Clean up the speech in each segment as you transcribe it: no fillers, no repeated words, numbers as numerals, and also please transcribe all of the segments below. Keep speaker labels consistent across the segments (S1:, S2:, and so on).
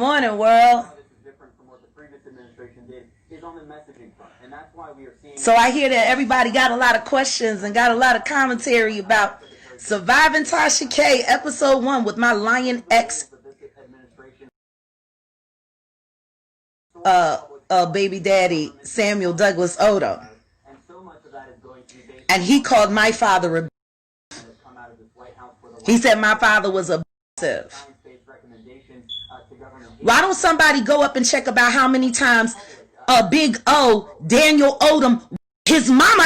S1: morning, world. So I hear that everybody got a lot of questions and got a lot of commentary about Surviving Tasha K, episode 1 with my Lion X baby daddy, Samuel Douglas Odom. And he called my father a. He said my father was abusive. Why don't somebody go up and check about how many times Big O, Daniel Odom, his mama.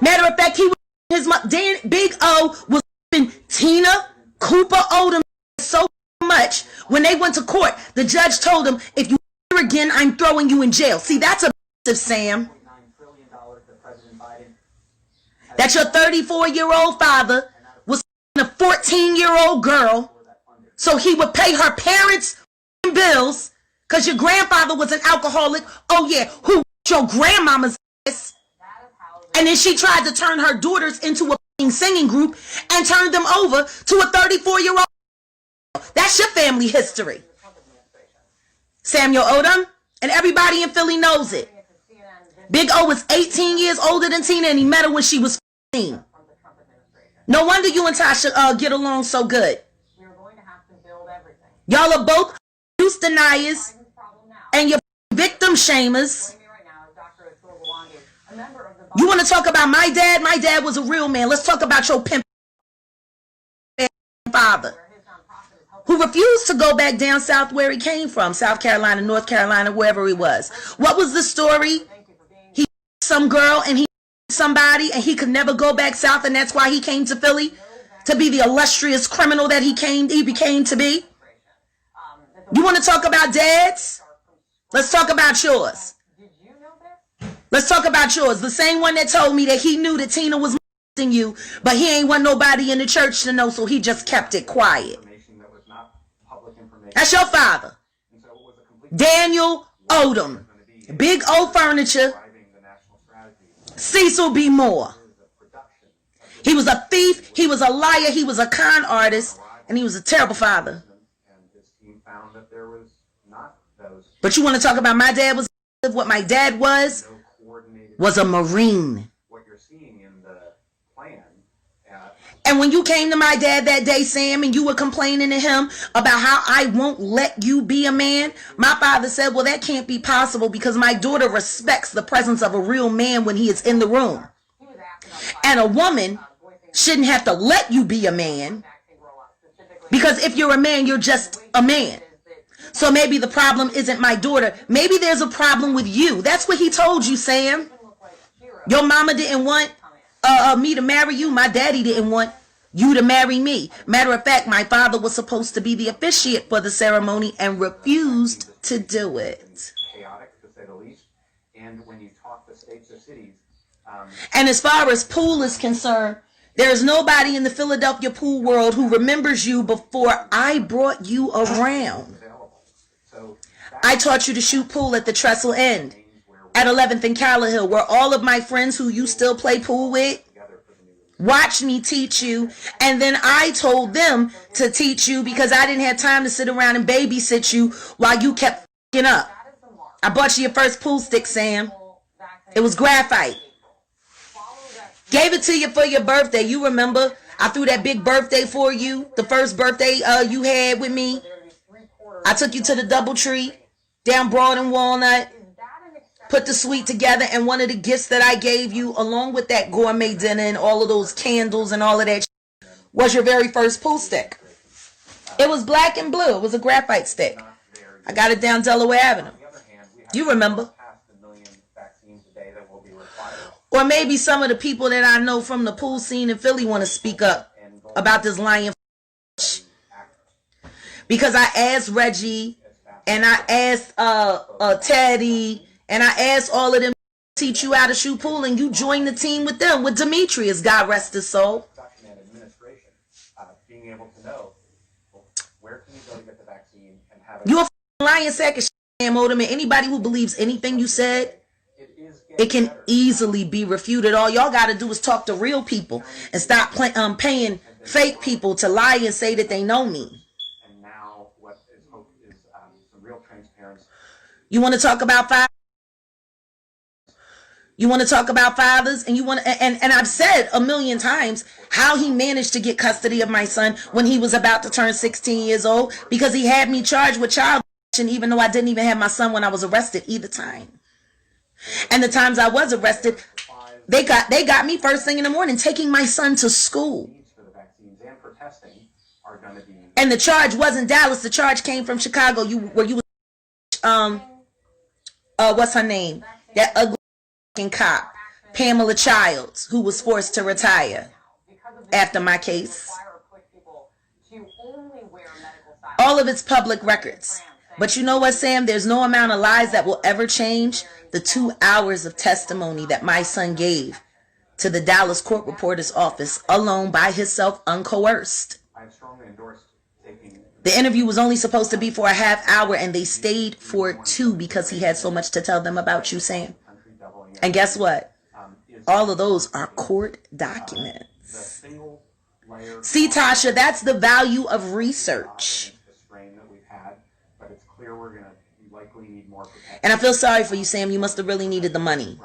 S1: Matter of fact, he was his Big O was Tina Cooper Odom so much when they went to court. The judge told him, "If you again, I'm throwing you in jail." See, that's abusive, Sam. That your 34-year-old father was a 14-year-old girl, so he would pay her parents' bills because your grandfather was an alcoholic. Oh yeah, who your grandmama's ass? And then she tried to turn her daughters into a singing group and turned them over to a 34-year-old. That's your family history. Samuel Odom, and everybody in Philly knows it. Big O was 18 years older than Tina, and he met her when she was 15. No wonder you and Tasha get along so good. Y'all are both abuse deniers and you're victim shamers. You want to talk about my dad? My dad was a real man. Let's talk about your pimp father, who refused to go back down south where he came from, South Carolina, North Carolina, wherever he was. What was the story? He some girl and he somebody and he could never go back south, and that's why he came to Philly to be the illustrious criminal that he became to be. You want to talk about dads? Let's talk about yours. Let's talk about yours. The same one that told me that he knew that Tina was molesting you, but he ain't want nobody in the church to know, so he just kept it quiet. That's your father. Daniel Odom. Big O Furniture. Cecil B. Moore. He was a thief, he was a liar, he was a con artist, and he was a terrible father. But you want to talk about my dad was what my dad was a Marine. And when you came to my dad that day, Sam, and you were complaining to him about how I won't let you be a man, my father said, well, that can't be possible because my daughter respects the presence of a real man when he is in the room. And a woman shouldn't have to let you be a man, because if you're a man, you're just a man. So maybe the problem isn't my daughter. Maybe there's a problem with you. That's what he told you, Sam. Your mama didn't want me to marry you. My daddy didn't want you to marry me. Matter of fact, my father was supposed to be the officiant for the ceremony and refused to do it. Chaotic, to say the least. And when you talk to states or cities, and as far as pool is concerned, there is nobody in the Philadelphia pool world who remembers you before I brought you around. I taught you to shoot pool at the Trestle End, at 11th and Callowhill, where all of my friends who you still play pool with watched me teach you, and then I told them to teach you because I didn't have time to sit around and babysit you while you kept f***ing up. I bought you your first pool stick, Sam. It was graphite. Gave it to you for your birthday. You remember? I threw that big birthday for you, the first birthday you had with me. I took you to the Doubletree down Broad and Walnut, put the suite together, and one of the gifts that I gave you, along with that gourmet dinner and all of those candles and all of that, was your very first pool stick. It was black and blue. It was a graphite stick. I got it down Delaware Avenue. You remember? Or maybe some of the people that I know from the pool scene in Philly want to speak up about this lion. Because I asked Reggie, and I asked Teddy, and I asked all of them to teach you how to shoot pool, and you joined the team with them, with Demetrius, God rest his soul. You're a lion sack of shit, Odom, and anybody who believes anything you said, it can easily be refuted. All y'all got to do is talk to real people and stop paying fake people to lie and say that they know me. You want to talk about fathers? You want to talk about fathers, and you want to, and I've said a million times how he managed to get custody of my son when he was about to turn 16 years old, because he had me charged with child molestation, even though I didn't even have my son when I was arrested either time. And the times I was arrested, they got me first thing in the morning taking my son to school. And the charge wasn't Dallas. The charge came from Chicago. Where you was what's her name? That ugly cop, Pamela Childs, who was forced to retire after my case. All of it's public records. But you know what, Sam? There's no amount of lies that will ever change the 2 hours of testimony that my son gave to the Dallas court reporter's office alone by himself, uncoerced. The interview was only supposed to be for a half hour, and they stayed for 2 because he had so much to tell them about you, Sam. And guess what? All of those are court documents. See, Tasha, that's the value of research. And I feel sorry for you, Sam. You must have really needed the money.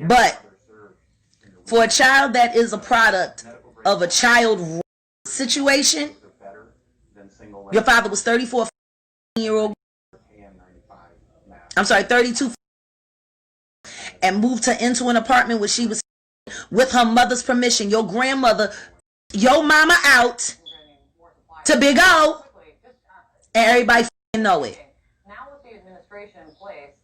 S1: But for a child that is a product of a child situation, your father was 34-year-old. I'm sorry, 32. And moved her into an apartment where she was with her mother's permission. Your grandmother, your mama out to Big O, and everybody know it.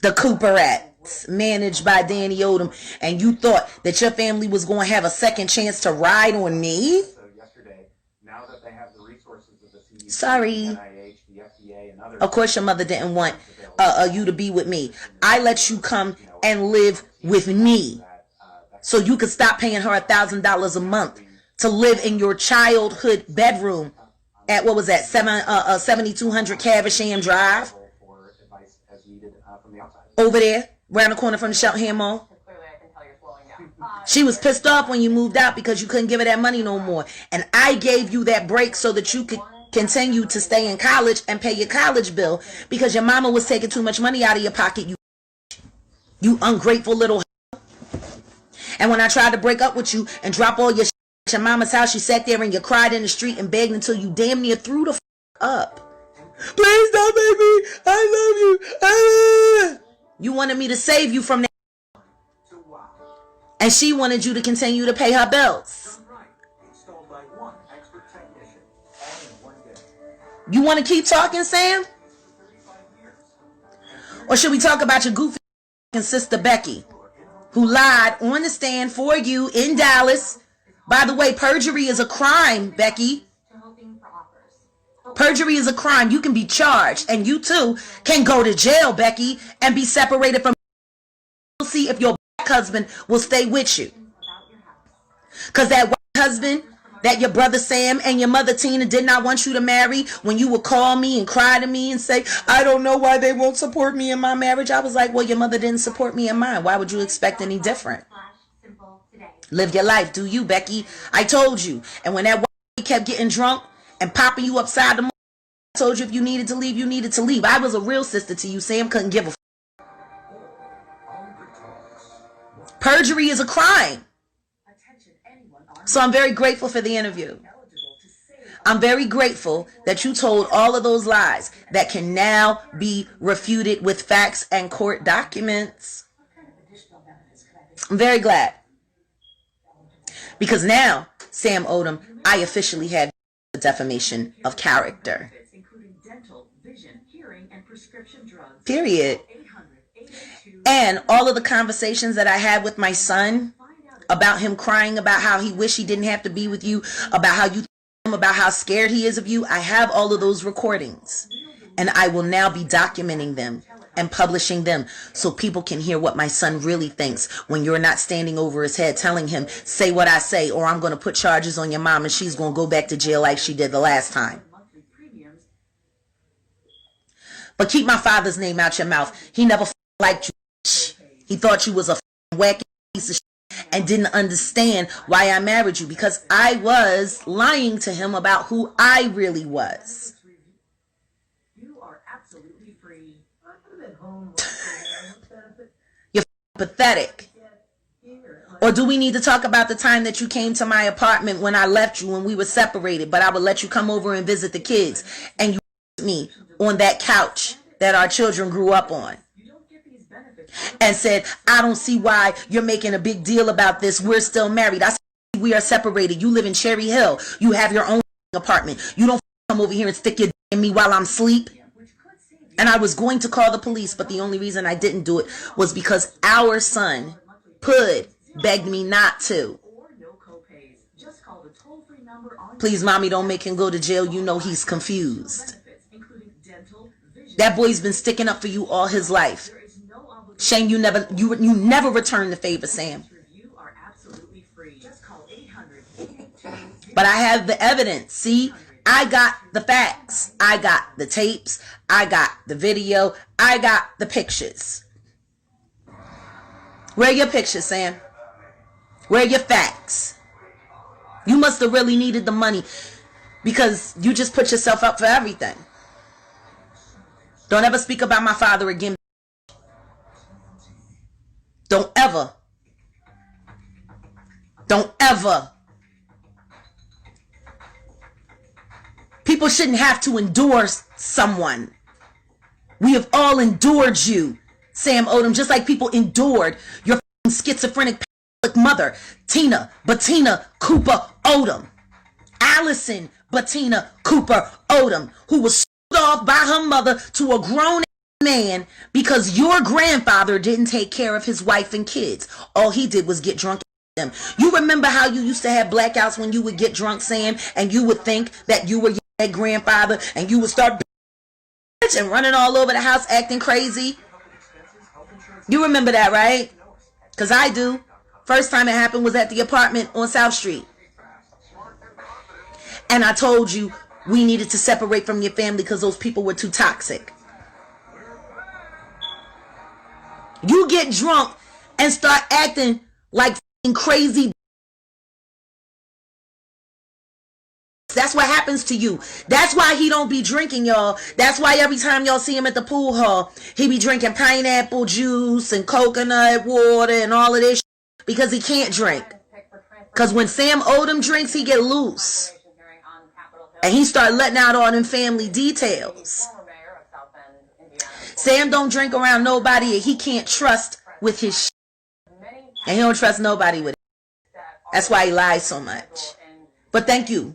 S1: The Cooperettes, managed by Danny Odom, and you thought that your family was going to have a second chance to ride on me? Sorry. Of course your mother didn't want you to be with me. I let you come and live with me so you could stop paying her $1,000 a month to live in your childhood bedroom at, what was that, 7200 Caversham Drive over there around the corner from the Cheltenham Mall. She was pissed off when you moved out because you couldn't give her that money no more, and I gave you that break so that you could continue to stay in college and pay your college bill, because your mama was taking too much money out of your pocket, you ungrateful little. And when I tried to break up with you and drop all your shit at your mama's house, you sat there and you cried in the street and begged until you damn near threw the up. Please don't make me. I love you. You wanted me to save you from that. And she wanted you to continue to pay her bills. You want to keep talking, Sam? Or should we talk about your goofy sister Becky, who lied on the stand for you in Dallas? By the way, perjury is a crime, Becky. Perjury is a crime. You can be charged, and you too can go to jail, Becky, and be separated from. We'll see if your black husband will stay with you. Because that white husband that your brother Sam and your mother Tina did not want you to marry, when you would call me and cry to me and say, I don't know why they won't support me in my marriage, I was like, well, your mother didn't support me in mine. Why would you expect any different? Live your life. Do you, Becky? I told you. And when that white kept getting drunk and popping you upside the mouth, I told you if you needed to leave, you needed to leave. I was a real sister to you. Sam couldn't give a Perjury is a crime. So I'm very grateful for the interview. I'm very grateful that you told all of those lies that can now be refuted with facts and court documents. I'm very glad. Because now, Sam Odom, I officially have the defamation of character. Period. And all of the conversations that I had with my son about him crying about how he wished he didn't have to be with you, about how you him, about how scared he is of you, I have all of those recordings. And I will now be documenting them and publishing them so people can hear what my son really thinks when you're not standing over his head telling him, say what I say, or I'm going to put charges on your mom and she's going to go back to jail like she did the last time. But keep my father's name out your mouth. He never liked you. He thought you was a wacky piece of shit and didn't understand why I married you, because I was lying to him about who I really was. You're pathetic. Or do we need to talk about the time that you came to my apartment when I left you when we were separated, but I would let you come over and visit the kids, and you me on that couch that our children grew up on, and said, I don't see why you're making a big deal about this. We're still married. I said, we are separated. You live in Cherry Hill. You have your own apartment. You don't come over here and stick your in me while I'm asleep. And I was going to call the police, but the only reason I didn't do it was because our son, Pud, begged me not to. Please, mommy, don't make him go to jail. You know he's confused. That boy's been sticking up for you all his life. Shame you never returned the favor, Sam. But I have the evidence. See, I got the facts. I got the tapes. I got the video. I got the pictures. Where are your pictures, Sam? Where are your facts? You must have really needed the money because you just put yourself up for everything. Don't ever speak about my father again. Don't ever. Don't ever. People shouldn't have to endure someone. We have all endured you, Sam Odom, just like people endured your schizophrenic mother, Tina Bettina Cooper Odom. Allison Bettina Cooper Odom, who was sold off by her mother to a grown man because your grandfather didn't take care of his wife and kids. All he did was get drunk. Them. You remember how you used to have blackouts when you would get drunk, Sam, and you would think that you were your grandfather, and you would start and running all over the house acting crazy? You remember that, right? Because I do. First time it happened was at the apartment on South Street. And I told you we needed to separate from your family because those people were too toxic. You get drunk and start acting like crazy. That's what happens to you. That's why he don't be drinking, y'all. That's why every time y'all see him at the pool hall, he be drinking pineapple juice and coconut water and all of this because he can't drink. Because when Sam Odom drinks, he get loose. And he start letting out all them family details. Sam don't drink around nobody and he can't trust with his shit. And he don't trust nobody with it. That's why he lies so much. But thank you.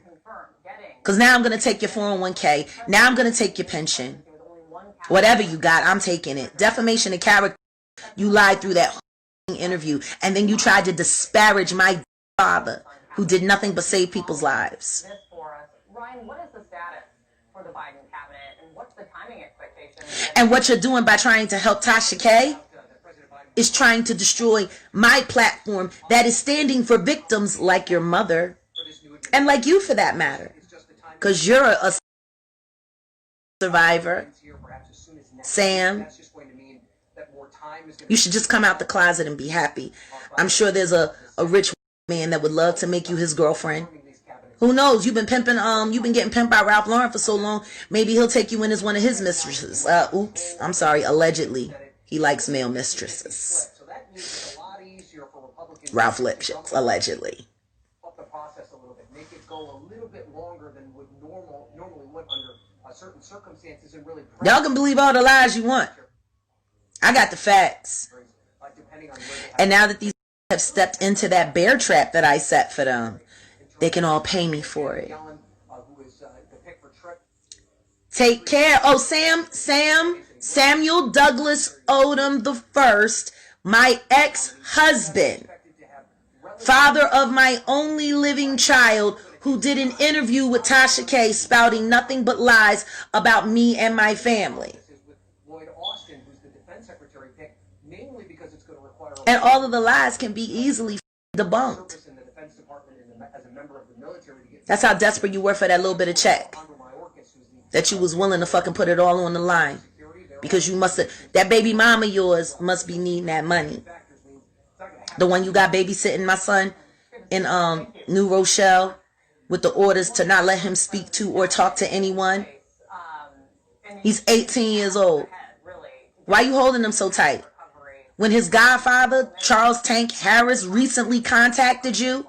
S1: Because now I'm going to take your 401k. Now I'm going to take your pension. Whatever you got, I'm taking it. Defamation of character. You lied through that whole interview. And then you tried to disparage my father, who did nothing but save people's lives.
S2: Ryan, what is the status for the Biden cabinet, and what's the timing expectation?
S1: And what you're doing by trying to help Tasha K is trying to destroy my platform that is standing for victims like your mother and like you, for that matter, because you're a survivor. Sam, you should just come out the closet and be happy. I'm sure there's a rich man that would love to make you his girlfriend. Who knows? You've been pimping, you've been getting pimped by Ralph Lauren for so long. Maybe he'll take you in as one of his mistresses. Oops, I'm sorry. Allegedly, he likes male mistresses. Ralph Lipschitz, allegedly.
S2: Up the process a little bit, make it go a little bit longer than would normally would under certain circumstances, and really.
S1: Y'all can believe all the lies you want. I got the facts. And now that these have stepped into that bear trap that I set for them, they can all pay me for it. Take care. Oh, Samuel Douglas Odom the First, my ex-husband, father of my only living child, who did an interview with Tasha K spouting nothing but lies about me and my family. And all of the lies can be easily debunked. That's how desperate you were for that little bit of check. That you was willing to fucking put it all on the line. Because you must have, that baby mama of yours must be needing that money. The one you got babysitting my son in New Rochelle with the orders to not let him speak to or talk to anyone. He's 18 years old. Why are you holding him so tight? When his godfather, Charles Tank Harris, recently contacted you,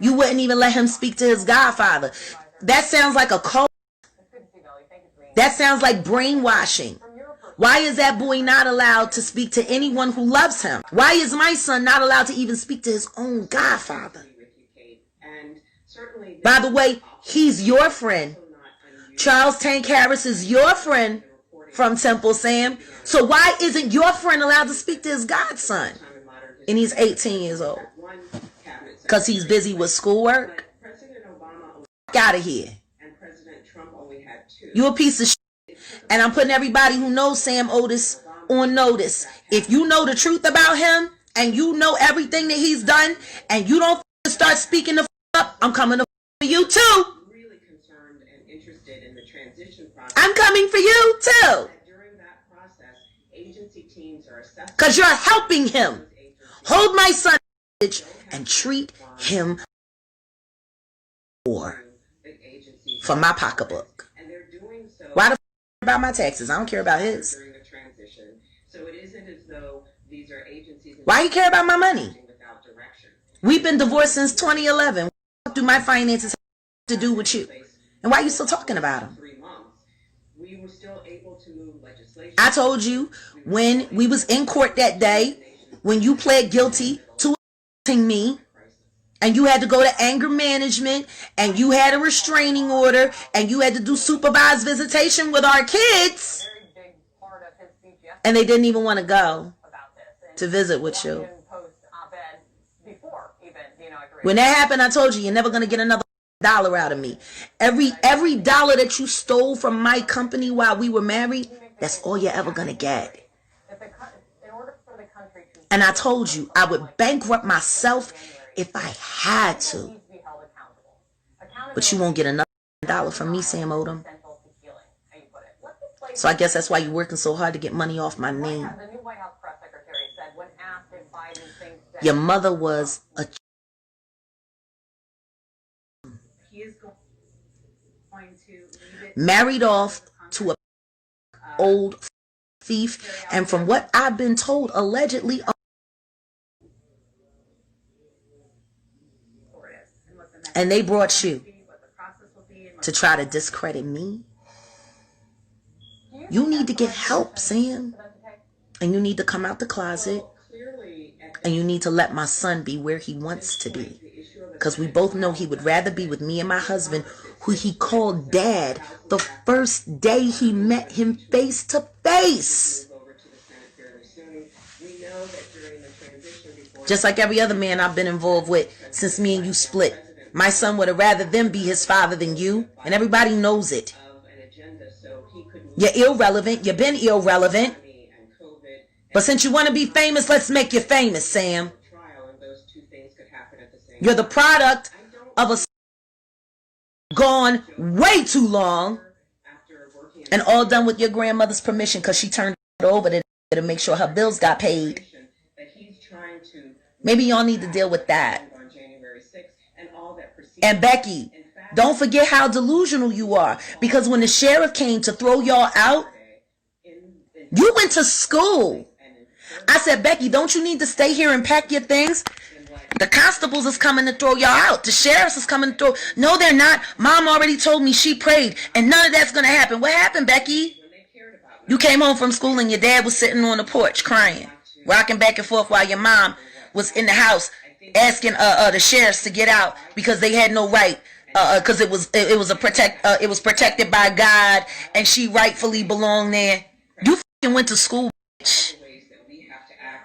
S1: you wouldn't even let him speak to his godfather. That sounds like a cult. That sounds like brainwashing. Why is that boy not allowed to speak to anyone who loves him? Why is my son not allowed to even speak to his own godfather? By the way, he's your friend. Charles Tank Harris is your friend from Temple, Sam. So why isn't your friend allowed to speak to his godson? And he's 18 years old. Because he's busy with schoolwork? Get out of here. You a piece of shit. And I'm putting everybody who knows Sam Otis on notice. If you know the truth about him, and you know everything that he's done, and you don't start speaking the up, I'm coming for you too. I'm coming for you too. Because you're helping him. Hold my son and treat him for my pocketbook. Why the about my taxes? I don't care about his. Why you care about my money? We've been divorced since 2011. What do my finances have to do with you? And why are you still talking about them? I told you when we was in court that day, when you pled guilty to me, and you had to go to anger management, and you had a restraining order, and you had to do supervised visitation with our kids, and they didn't even want to go to visit with you. When that happened, I told you, you're never going to get another dollar out of me. Every dollar that you stole from my company while we were married, that's all you're ever going to get. And I told you I would bankrupt myself if I had to. But you won't get another dollar from me, Sam Odom. So I guess that's why you're working so hard to get money off my name. Your mother was a married off to a old thief, and from what I've been told, allegedly and they brought you to try to discredit me. You need to get help, Sam, and you need to come out the closet, and you need to let my son be where he wants to be, because we both know he would rather be with me and my husband, who he called dad the first day he met him face to face. Just like every other man I've been involved with since me and you split. My son would have rather them be his father than you, and everybody knows it. You're irrelevant. You've been irrelevant. But since you want to be famous, let's make you famous, Sam. You're the product of a gone way too long, and all done with your grandmother's permission, because she turned it over to make sure her bills got paid. Maybe y'all need to deal with that. And Becky, don't forget how delusional you are, because when the sheriff came to throw y'all out, you went to school. I said, Becky, don't you need to stay here and pack your things? The constables is coming to throw y'all out. The sheriffs is coming to throw. No, they're not. Mom already told me she prayed, and none of that's going to happen. What happened, Becky? You came home from school and your dad was sitting on the porch crying, rocking back and forth while your mom was in the house asking the sheriffs to get out because they had no right, because it was protected by God, and she rightfully belonged there. You fucking went to school, bitch,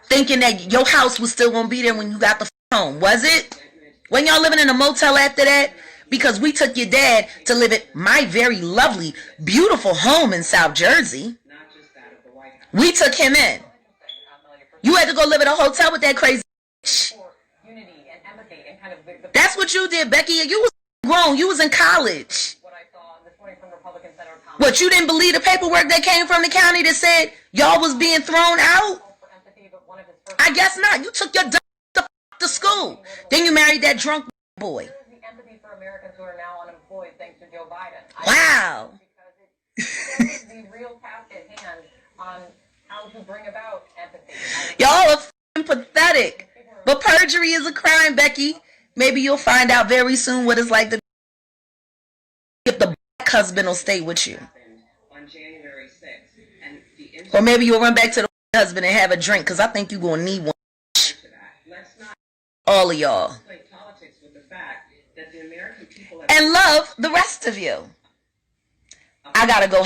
S1: thinking that your house was still gonna be there when you got the home, was it? When y'all living in a motel after that? Because we took your dad to live at my very lovely, beautiful home in South Jersey. We took him in. You had to go live at a hotel with that crazy bitch. That's what you did, Becky. You was grown. You was in college. What, you didn't believe the paperwork that came from the county that said y'all was being thrown out? I guess not. You took your dumb to school. Then you married that drunk boy. Wow.
S3: What is the real task at hand on how to bring about empathy?
S1: Y'all are f***ing pathetic. But perjury is a crime, Becky. Maybe you'll find out very soon what it's like to if the black husband will stay with you.
S3: On January 6th, and
S1: or maybe you'll run back to the husband and have a drink, because I think you're going to need one.
S3: Let's not
S1: all of y'all.
S3: play politics with the fact that the American people
S1: and love the rest of you. I got to go